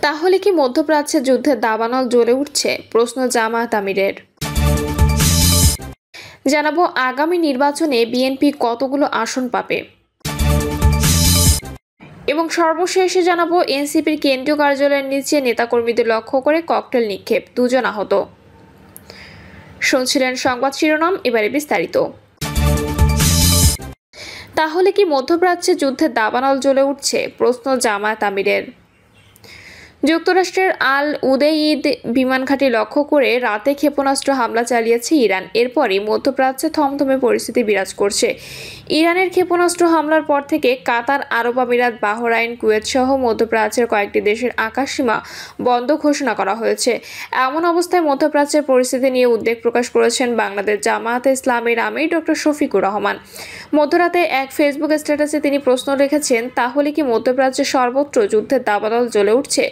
তাহলে কি মধ্যপ্রাচ্যে যুদ্ধের দাবানল জ্বলে উঠছে? প্রশ্ন জামায়াত আমিরের। জানাবো আগামী নির্বাচনে বিএনপি কতগুলো আসন পাবে, এবং সর্বশেষে জানাবো এনসিপির কেন্দ্রীয় কার্যালয়ের নিচে নেতাকর্মীদের লক্ষ্য করে ককটেল নিক্ষেপ, 2 জন আহত। শুনছিলেন সংবাদ শিরোনাম, এবারে বিস্তারিত। তাহলে কি মধ্যপ্রাচ্যে যুদ্ধের দাবানল জ্বলে উঠছে? প্রশ্ন জামায়াত আমিরের। যুক্তরাষ্ট্রের আল উদেইদ বিমান ঘাঁটি লক্ষ্য করে রাতে ক্ষেপণাস্ত্র হামলা চালিয়েছে ইরান। এরপরই মধ্যপ্রাচ্যে থমথমে পরিস্থিতি বিরাজ করছে। ইরানের ক্ষেপণাস্ত্র হামলার পর থেকে কাতার, আরব আমিরাত, বাহরাইন, কুয়েত সহ মধ্যপ্রাচ্যের কয়েকটি দেশের আকাশসীমা বন্ধ ঘোষণা করা হয়েছে। এমন অবস্থায় মধ্যপ্রাচ্যের পরিস্থিতি নিয়ে উদ্বেগ প্রকাশ করেছেন বাংলাদেশ জামায়াতে ইসলামীর আমির ডক্টর শফিকুর রহমান। মধ্যরাতে এক ফেসবুক স্ট্যাটাসে তিনি প্রশ্ন রেখেছেন, তাহলে কি মধ্যপ্রাচ্যে সর্বত্র যুদ্ধের দাবানল জ্বলে উঠছে?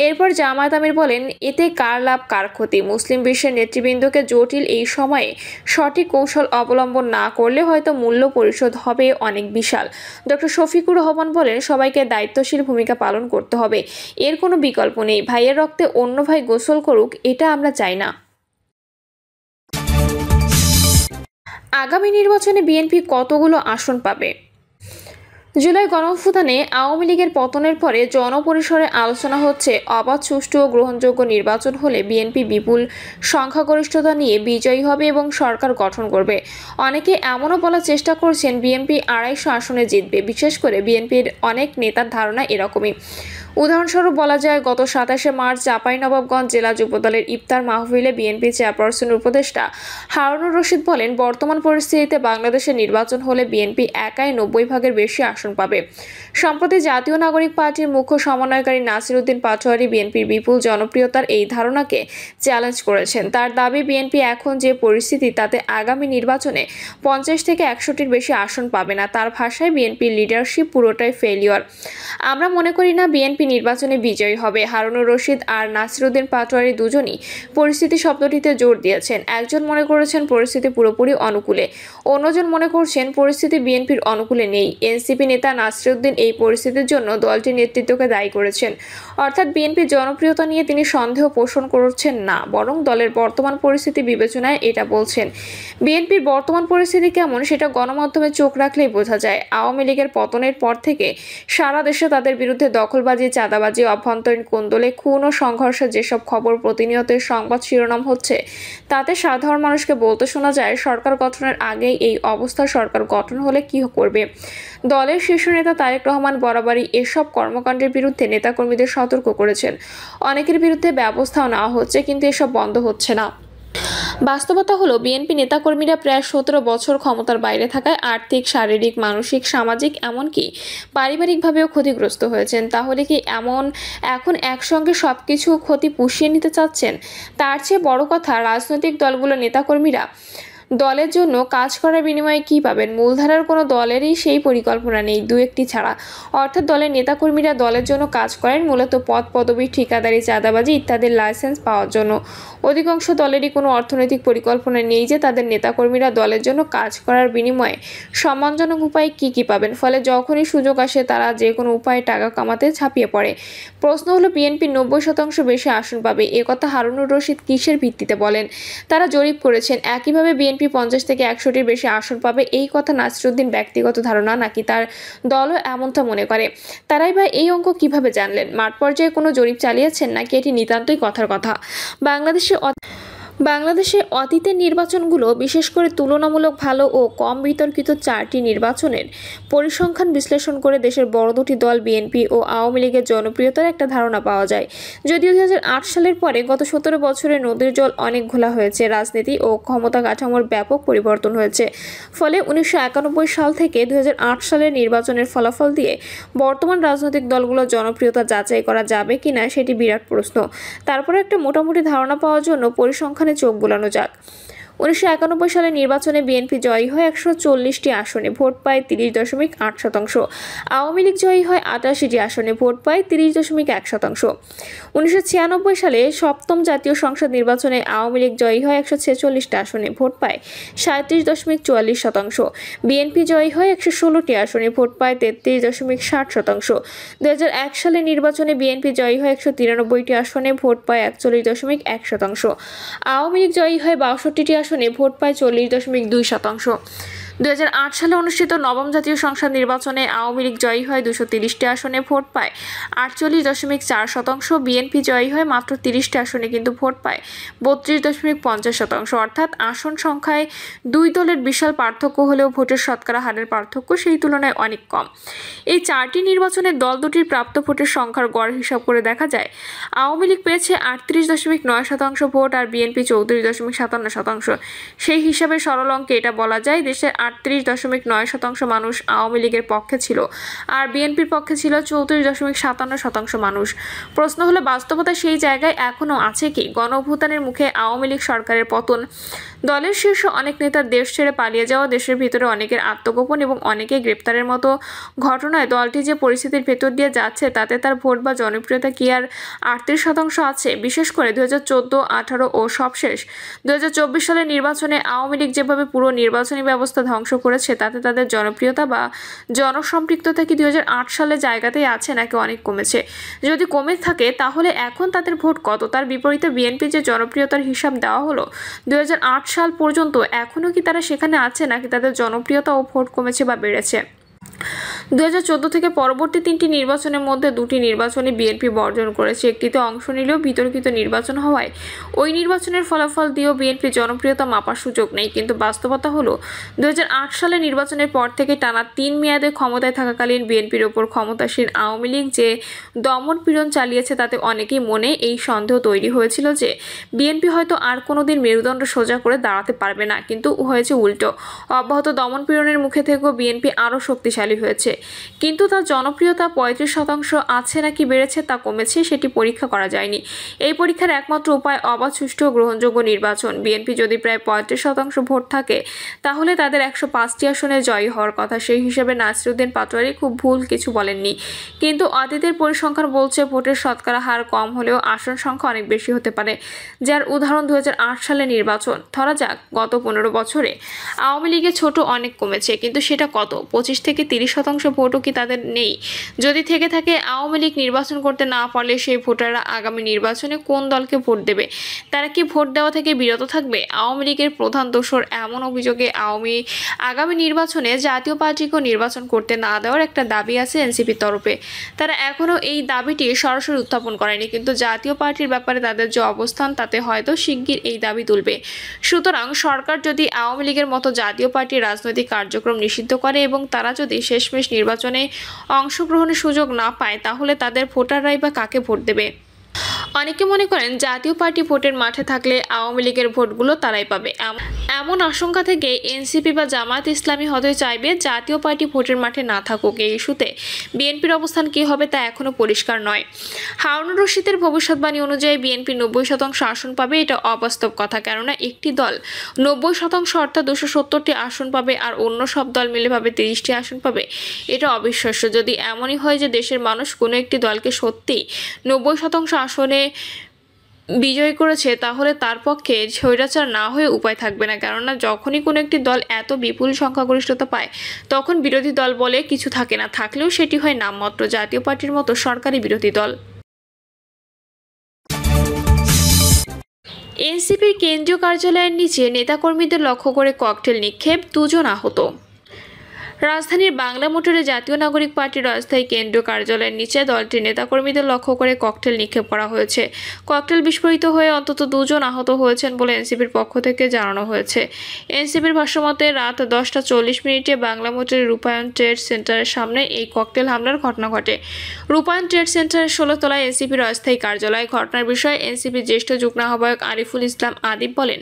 এরপর জামায়াত আমির বলেন, এতে কার লাভ কার ক্ষতি? মুসলিম বিশ্বের নেতৃবৃন্দকে জটিল এই সময়ে সঠিক কৌশল অবলম্বন না করলে হয়তো মূল্য পরিশোধ হবে অনেক বিশাল। ডক্টর শফিকুর রহমান বলেন, সবাইকে দায়িত্বশীল ভূমিকা পালন করতে হবে, এর কোনো বিকল্প নেই। ভাইয়ের রক্তে অন্য ভাই গোসল করুক, এটা আমরা চাই না। আগামী নির্বাচনে বিএনপি কতগুলো আসন পাবে? জুলাই গণঅভ্যুত্থানে আওয়ামী লীগের পতনের পরে জনপরিসরে আলোচনা হচ্ছে, অবাধ, সুষ্ঠু ও গ্রহণযোগ্য নির্বাচন হলে বিএনপি বিপুল সংখ্যাগরিষ্ঠতা নিয়ে বিজয়ী হবে এবং সরকার গঠন করবে। অনেকে এমনও বলার চেষ্টা করছেন বিএনপি 250 আসনে জিতবে। বিশেষ করে বিএনপির অনেক নেতার ধারণা এরকমই। উদাহরণস্বরূপ বলা যায়, গত 27 মার্চ চাঁপাইনবাবগঞ্জ জেলা যুবদলের ইফতার মাহফিলে বিএনপি চেয়ারপারসনের উপদেষ্টা হারুনুর রশিদ বলেন, বর্তমান পরিস্থিতিতে বাংলাদেশের নির্বাচন হলে বিএনপি একাই 90 ভাগের বেশি আসন পাবে। সম্প্রতি জাতীয় নাগরিক পার্টির মুখ্য সমন্বয়কারী নাসির উদ্দিন পাটোয়ারি বিএনপির বিপুল জনপ্রিয়তার এই ধারণাকে চ্যালেঞ্জ করেছেন। তার দাবি, বিএনপি এখন যে পরিস্থিতি তাতে আগামী নির্বাচনে 50 থেকে 100টির বেশি আসন পাবে না। তার ভাষায়, বিএনপির লিডারশিপ পুরোটাই ফেলিওর। আমরা মনে করি না বিএনপি নির্বাচনে বিজয়ী হবে। হারুনুর রশিদ আর নাসির উদ্দিন পাটোয়ারি দুজনই পরিস্থিতি শব্দটিতে জোর দিয়েছেন। একজন মনে করেছেন পরিস্থিতি পুরোপুরি অনুকূলে, অন্যজন মনে করছেন পরিস্থিতি বিএনপির অনুকূলে নেই। এনসিপি নেতা নাসির উদ্দিন এই পরিস্থিতির জন্য দলটির নেতৃত্বকে দায়ী করেছেন। অর্থাৎ বিএনপির জনপ্রিয়তা নিয়ে তিনি সন্দেহ পোষণ করছেন না, বরং দলের বর্তমান পরিস্থিতি বিবেচনায় এটা বলছেন। বিএনপির বর্তমান পরিস্থিতি কেমন সেটা গণমাধ্যমে চোখ রাখলেই বোঝা যায়। আওয়ামী লীগের পতনের পর থেকে সারা দেশে তাদের বিরুদ্ধে দখলবাজি, চাঁদাবাজি, অভ্যন্তরীণ কোন্দলে, খুন ও সংঘর্ষের যেসব খবর প্রতিনিয়ত সংবাদ শিরোনাম হচ্ছে, তাতে সাধারণ মানুষকে বলতে শোনা যায়, সরকার গঠনের আগেই এই অবস্থা, সরকার গঠন হলে কি করবে? দলের শীর্ষ নেতা তারেক রহমান বরাবরই এসব কর্মকাণ্ডের বিরুদ্ধে নেতাকর্মীদের সতর্ক করেছেন। অনেকের বিরুদ্ধে ব্যবস্থাও নেওয়া হচ্ছে, কিন্তু এসব বন্ধ হচ্ছে না। বাস্তবতা হলো, বিএনপি নেতাকর্মীরা প্রায় 17 বছর ক্ষমতার বাইরে থাকায় আর্থিক, শারীরিক, মানসিক, সামাজিক, এমনকি পারিবারিকভাবেও ক্ষতিগ্রস্ত হয়েছেন। তাহলে কি এখন একসঙ্গে সবকিছু ক্ষতি পুষিয়ে নিতে চাচ্ছেন? তার চেয়ে বড় কথা, রাজনৈতিক দলগুলোর নেতাকর্মীরা দলের জন্য কাজ করার বিনিময়ে কি পাবেন? মূলধারার কোনো দলেরই সেই পরিকল্পনা নেই, 2-1টি ছাড়া। অর্থাৎ দলের নেতাকর্মীরা দলের জন্য কাজ করেন মূলত পদ, পদবি, ঠিকাদারি, চাঁদাবাজি ইত্যাদির লাইসেন্স পাওয়ার জন্য। অধিকাংশ দলেরই কোনো অর্থনৈতিক পরিকল্পনা নেই যে তাদের নেতাকর্মীরা দলের জন্য কাজ করার বিনিময়ে সম্মানজনক উপায়ে কি পাবেন। ফলে যখনই সুযোগ আসে তারা যে কোনো উপায়ে টাকা কামাতে ঝাঁপিয়ে পড়ে। প্রশ্ন হলো, বিএনপি 90% বেশি আসন পাবে, এ কথা হারুনুর রশিদ কিসের ভিত্তিতে বলেন? তারা জরিপ করেছেন। একইভাবে বিএনপি 50 থেকে 100টির বেশি আসন পাবে, এই কথা নাসির উদ্দিন ব্যক্তিগত ধারণা নাকি তার দলও এমনটা মনে করে? তারাই বা এই অঙ্ক কিভাবে জানলেন? মাঠ পর্যায়ে কোনো জরিপ চালিয়েছেন নাকি এটি নিতান্তই কথার কথা? বাংলাদেশে অতীতের নির্বাচনগুলো, বিশেষ করে তুলনামূলক ভালো ও কম বিতর্কিত 4টি নির্বাচনের পরিসংখ্যান বিশ্লেষণ করে দেশের বড় দুটি দল বিএনপি ও আওয়ামী লীগের জনপ্রিয়তার একটা ধারণা পাওয়া যায়। যদিও 2008 সালের পরে গত 17 বছরে নদীর জল অনেক ঘোলা হয়েছে, রাজনীতি ও ক্ষমতা কাঠামোর ব্যাপক পরিবর্তন হয়েছে। ফলে 1991 সাল থেকে 2008 সালের নির্বাচনের ফলাফল দিয়ে বর্তমান রাজনৈতিক দলগুলোর জনপ্রিয়তা যাচাই করা যাবে কিনা সেটি বিরাট প্রশ্ন। তারপরে একটা মোটামুটি ধারণা পাওয়ার জন্য পরিসংখ্যান চোখ বোলানো যাক। 1991 সালে নির্বাচনে বিএনপি জয়ী হয় 140টি আসনে, ভোট পায় 30.8%। আওয়ামী লীগ জয়ী হয় 88টি আসনে, ভোট পায় 30.1%। 1996 সালে সপ্তম জাতীয় সংসদ নির্বাচনে আওয়ামী লীগ জয়ী হয় 146টি আসনে, ভোট পায় 37.44%। বিএনপি জয়ী হয় 116টি আসনে, ভোট পায় 33.60%। 2001 সালে নির্বাচনে বিএনপি জয়ী হয় 193টি আসনে, ভোট পায় 41.1%। আওয়ামী লীগ জয়ী হয় 62টি আসনে, ভোট পায় 40.2%। 2008 সালে অনুষ্ঠিত নবম জাতীয় সংসদ নির্বাচনে আওয়ামী লীগ জয়ী হয় 230টি আসনে, ভোট পায় 48.4%। বিএনপি জয়ী হয় মাত্র 30টি আসনে, কিন্তু ভোট পায় 32.50%। অর্থাৎ আসন সংখ্যায় দুই দলের বিশাল পার্থক্য হলেও ভোটের শতকরা হারের পার্থক্য সেই তুলনায় অনেক কম। এই চারটি নির্বাচনে দল দুটির প্রাপ্ত ভোটের সংখ্যার গড় হিসাব করে দেখা যায় আওয়ামী লীগ পেয়েছে 38.9% ভোট আর বিএনপি 34.57%। সেই হিসাবে সরল অঙ্কে এটা বলা যায় দেশের 38.9% মানুষ আওয়ামী লীগের পক্ষে ছিল আর বিএনপির পক্ষে ছিল 34.57% মানুষ। প্রশ্ন হলো বাস্তবতা সেই জায়গায় এখনও আছে কি? গণঅভ্যুত্থানের মুখে আওয়ামী লীগ সরকারের পতন, দলের শীর্ষ অনেক নেতার দেশ ছেড়ে পালিয়ে যাওয়া, দেশের ভিতরে অনেকের আত্মগোপন এবং অনেকে গ্রেপ্তারের মতো ঘটনায় দলটি যে পরিস্থিতির ভেতর দিয়ে যাচ্ছে তাতে তার ভোট বা জনপ্রিয়তা কি আর 38% আছে? বিশেষ করে 2014, 18 ও সবশেষ 2024 সালের নির্বাচনে আওয়ামী লীগ যেভাবে পুরো নির্বাচনী ব্যবস্থা ধ্বংস করেছে তাতে তাদের জনপ্রিয়তা বা জনসম্পৃক্ততা কি 2008 সালে জায়গাতেই আছে নাকি অনেক কমেছে? যদি কমে থাকে তাহলে এখন তাদের ভোট কত? তার বিপরীতে বিএনপি যে জনপ্রিয়তার হিসাব দেওয়া হলো 2008 সাল পর্যন্ত, এখনও কি তারা সেখানে আছে নাকি তাদের জনপ্রিয়তা ও ভোট কমেছে বা বেড়েছে? 2014 থেকে পরবর্তী তিনটি নির্বাচনের মধ্যে দুটি নির্বাচনে বিএনপি বর্জন করেছে। একটিতে অংশ নিলেও বিতর্কিত নির্বাচন হওয়ায় ওই নির্বাচনের ফলাফল দিয়েও বিএনপির জনপ্রিয়তা মাপার সুযোগ নেই। কিন্তু বাস্তবতা হলো 2008 সালে নির্বাচনের পর থেকে টানা 3 মেয়াদে ক্ষমতায় থাকাকালীন বিএনপির ওপর ক্ষমতাসীন আওয়ামী লীগ যে দমন পীড়ন চালিয়েছে তাতে অনেকেই মনে এই সন্দেহ তৈরি হয়েছিল যে বিএনপি হয়তো আর কোনোদিন মেরুদণ্ড সোজা করে দাঁড়াতে পারবে না, কিন্তু হয়েছে উল্টো। অব্যাহত দমন পীড়নের মুখে থেকেও বিএনপি আরও শক্তিশালী হয়েছে, কিন্তু তার জনপ্রিয়তা 35% আছে নাকি বেড়েছে তা কমেছে সেটি পরীক্ষা করা যায়নি। এই পরীক্ষার একমাত্র উপায় অবাধ, সুষ্ঠু ও গ্রহণযোগ্য নির্বাচন। বিএনপি যদি প্রায় 35% ভোট থাকে তাহলে তাদের 105টি আসনে জয়ী হওয়ার কথা। সেই হিসেবে নাসিরউদ্দিন পাটোয়ারি খুব ভুল কিছু বলেননি, কিন্তু অতীতের পরিসংখ্যান বলছে ভোটের শতকরা হার কম হলেও আসন সংখ্যা অনেক বেশি হতে পারে। যার উদাহরণ 2008 সালে নির্বাচন। ধরা যাক গত 15 বছরে আওয়ামী লীগের ছোট অনেক কমেছে, কিন্তু সেটা কত? 25 থেকে 30% ভোটও কি তাদের নেই? যদি থেকে থাকে আওয়ামী লীগ নির্বাচন করতে না পারলে সেই ভোটাররা আগামী নির্বাচনে কোন দলকে ভোট দেবে? তারা কি ভোট দেওয়া থেকে বিরত থাকবে? আওয়ামী লীগের প্রধান দোষর এমন অভিযোগে আগামী নির্বাচনে জাতীয় পার্টিকেও নির্বাচন করতে না দেওয়ার একটা দাবি আছে এনসিপির তরফে। তারা এখনও এই দাবিটি সরাসরি উত্থাপন করেনি, কিন্তু জাতীয় পার্টির ব্যাপারে তাদের যে অবস্থান তাতে হয়তো শিগগির এই দাবি তুলবে। সুতরাং সরকার যদি আওয়ামী লীগের মতো জাতীয় পার্টির রাজনৈতিক কার্যক্রম নিষিদ্ধ করে এবং তারা যদি শেষমেশ নির্বাচনে অংশগ্রহণের সুযোগ না পায় তাহলে তাদের ভোটাররাই বা কাকে ভোট দেবে? অনেকে মনে করেন জাতীয় পার্টি ভোটের মাঠে থাকলে আওয়ামী লীগের ভোটগুলো তারাই পাবে। এমন আশঙ্কা থেকে এনসিপি বা জামায়াত ইসলামী হয়তো চাইবে জাতীয় পার্টি ভোটের মাঠে না থাকুক। এই ইস্যুতে বিএনপির অবস্থান কী হবে তা এখনও পরিষ্কার নয়। হারুনুর রশিদের ভবিষ্যৎবাণী অনুযায়ী বিএনপি 90% আসন পাবে, এটা অবাস্তব কথা। কেননা একটি দল 90% অর্থাৎ 270টি আসন পাবে আর অন্য সব দল মিলে পাবে 30টি আসন পাবে, এটা অবিশ্বাস্য। যদি এমনই হয় যে দেশের মানুষ কোনো একটি দলকে সত্যিই 90% আসনে বিজয় করেছে তাহলে তার পক্ষে স্বৈরাচার না হয়ে উপায় থাকবে না। কেননা যখনই কোনো একটি দল এত বিপুল সংখ্যাগরিষ্ঠতা পায় তখন বিরোধী দল বলে কিছু থাকে না, থাকলেও সেটি হয় নামমাত্র জাতীয় পার্টির মতো সরকারি বিরোধী দল। এনসিপির কেন্দ্রীয় কার্যালয়ের নিচে নেতাকর্মীদের লক্ষ্য করে ককটেল নিক্ষেপ, 2 জন আহত। রাজধানীর বাংলা মোটরে জাতীয় নাগরিক পার্টির অস্থায়ী কেন্দ্রীয় কার্যালয়ের নিচে দলটির নেতাকর্মীদের লক্ষ্য করে ককটেল নিক্ষেপ করা হয়েছে। ককটেল বিস্ফোরিত হয়ে অন্তত 2 জন আহত হয়েছেন বলে এনসিপির পক্ষ থেকে জানানো হয়েছে। এনসিপির ভাষ্যমতে রাত 10:40 বাংলা মোটরের রূপায়ণ ট্রেড সেন্টারের সামনে এই ককটেল হামলার ঘটনা ঘটে। রূপায়ণ ট্রেড সেন্টারের 16 তলায় এনসিপির অস্থায়ী কার্যালয়। ঘটনার বিষয়ে এনসিপির জ্যেষ্ঠ যুগ্ম আহ্বায়ক আরিফুল ইসলাম আদিব বলেন,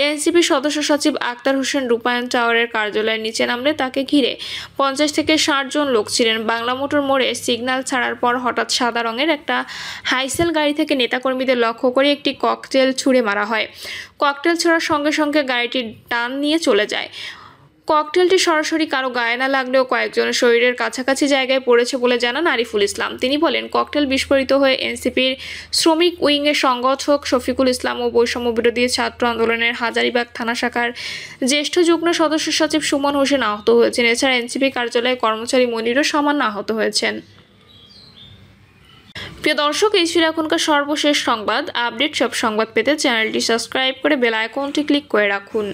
এনসিপির সদস্য সচিব আক্তার হোসেন রূপায়ণ টাওয়ারের কার্যালয়ের নিচে নামলে তাকে ঘিরে 50 থেকে 60 জন লোক ছিলেন। বাংলা মোটর মোড়ে সিগন্যাল ছাড়ার পর হঠাৎ সাদা রঙের একটা হাইসেল গাড়ি থেকে নেতাকর্মীদের লক্ষ্য করে একটি ককটেল ছুড়ে মারা হয়। ককটেল ছোড়ার সঙ্গে সঙ্গে গাড়িটি টান নিয়ে চলে যায়। ককটেলটি সরাসরি কারো গায়ে না লাগলেও কয়েকজনের শরীরের কাছাকাছি জায়গায় পড়েছে বলে জানান আরিফুল ইসলাম। তিনি বলেন, ককটেল বিস্ফোরিত হয়ে এনসিপির শ্রমিক উইংয়ের সংগঠক শফিকুল ইসলাম ও বৈষম্য বিরোধী ছাত্র আন্দোলনের হাজারীবাগ থানা শাখার জ্যেষ্ঠ যুগ্ম সদস্য সচিব সুমন হোসেন আহত হয়েছেন। এছাড়া এনসিপি কার্যালয়ের কর্মচারী মনিরও সামান্য আহত হয়েছেন। প্রিয় দর্শক, এই ছিল এখনকার সর্বশেষ সংবাদ আপডেট। সব সংবাদ পেতে চ্যানেলটি সাবস্ক্রাইব করে বেল আইকনটি ক্লিক করে রাখুন।